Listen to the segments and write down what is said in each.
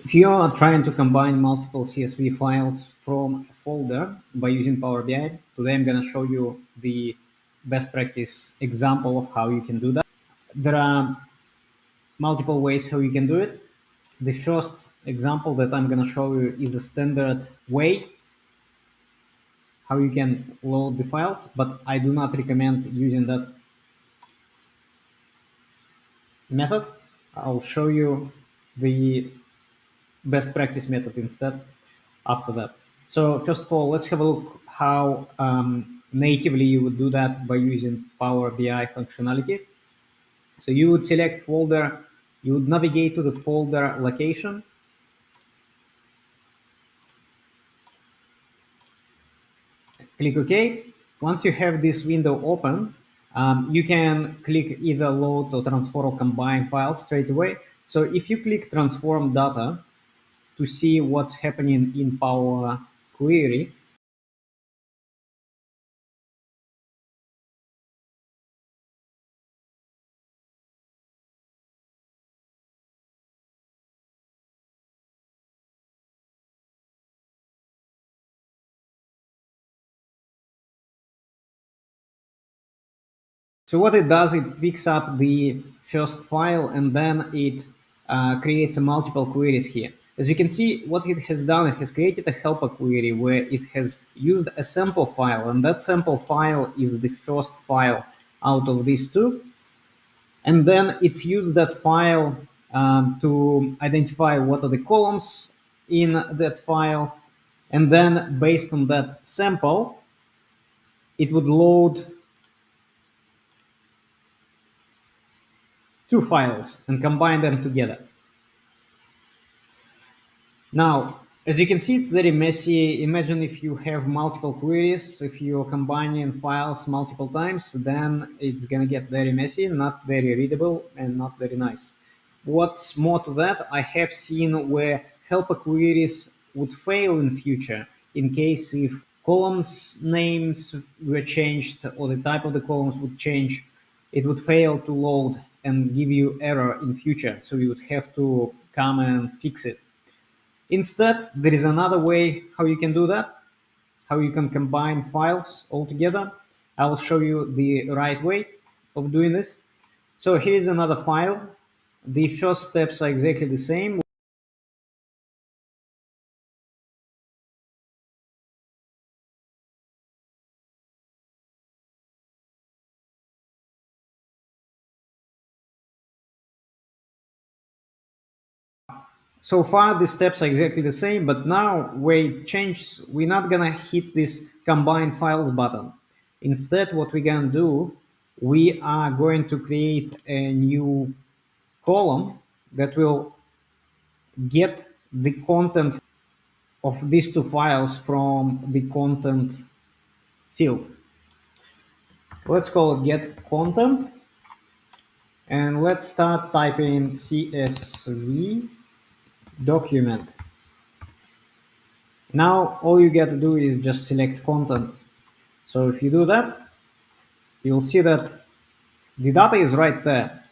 If you are trying to combine multiple CSV files from a folder by using Power BI, today I'm going to show you the best practice example of how you can do that. There are multiple ways how you can do it. The first example that I'm going to show you is a standard way how you can load the files, but I do not recommend using that method. I'll show you the best practice method instead after that. So first of all, let's have a look how natively you would do that by using Power BI functionality. So you would select folder, you would navigate to the folder location, click OK. Once you have this window open, you can click either load or transform or combine files straight away. So if you click transform data to see what's happening in Power Query, so what it does, it picks up the first file and then it creates a multiple queries here. As you can see, what it has done, it has created a helper query where it has used a sample file, and that sample file is the first file out of these two. And then it's used that file to identify what are the columns in that file. And then based on that sample, it would load two files and combine them together. Now, as you can see, it's very messy. Imagine if you have multiple queries, if you're combining files multiple times, then it's going to get very messy, not very readable, and not very nice. What's more to that, I have seen where helper queries would fail in future in case if columns names were changed or the type of the columns would change, it would fail to load and give you error in future. So you would have to come and fix it. Instead, there is another way how you can do that, how you can combine files all together. I'll show you the right way of doing this. So here's another file. The first steps are exactly the same. So far, the steps are exactly the same, but now where it changes, we're not gonna hit this combine files button. Instead, what we're gonna do, we are going to create a new column that will get the content of these two files from the content field. Let's call it get content, and let's start typing CSV document. Now all you get to do is just select content. So if you do that, you'll see that the data is right there.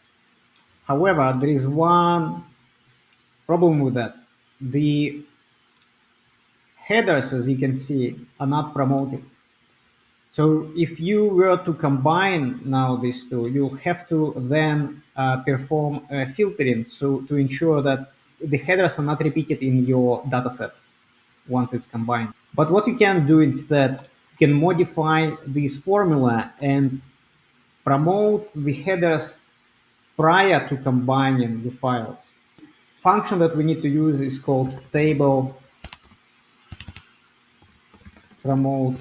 However, there is one problem with that. The headers, as you can see, are not promoted. So if you were to combine now these two, you'll have to then perform filtering so to ensure that the headers are not repeated in your dataset once it's combined. But what you can do instead, you can modify this formula and promote the headers prior to combining the files. Function that we need to use is called table promote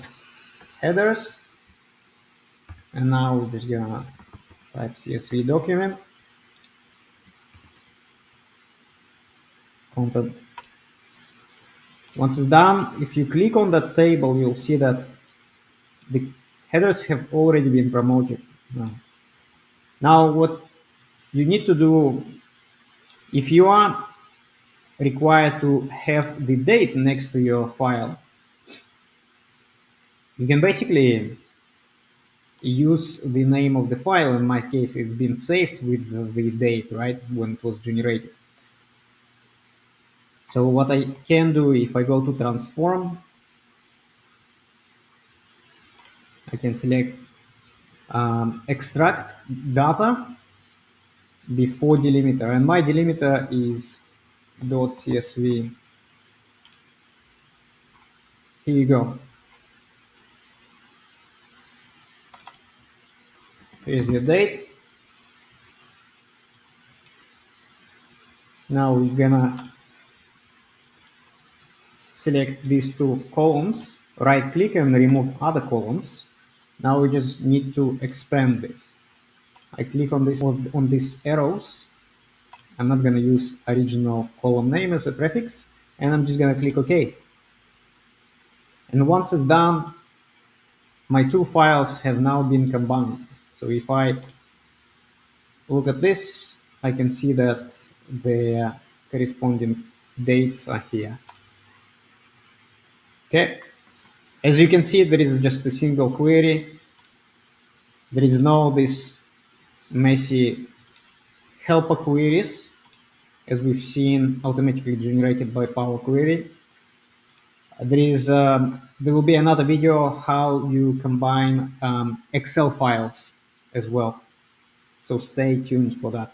headers. And now we're just gonna type CSV document content. Once it's done, if you click on that table, you'll see that the headers have already been promoted. Now what you need to do, if you are required to have the date next to your file, you can basically use the name of the file. In my case, it's been saved with the date, right, when it was generated. So what I can do, if I go to transform, I can select extract data before delimiter, and my delimiter is .csv. Here you go. Here's your date. Now we're gonna select these two columns, right click and remove other columns. Now we just need to expand this. I click on this on these arrows. I'm not gonna use original column name as a prefix, and I'm just gonna click OK. And once it's done, my two files have now been combined. So if I look at this, I can see that the corresponding dates are here. Okay. As you can see, there is just a single query. There is no this messy helper queries, as we've seen automatically generated by PowerQuery. There will be another video how you combine Excel files as well. So stay tuned for that.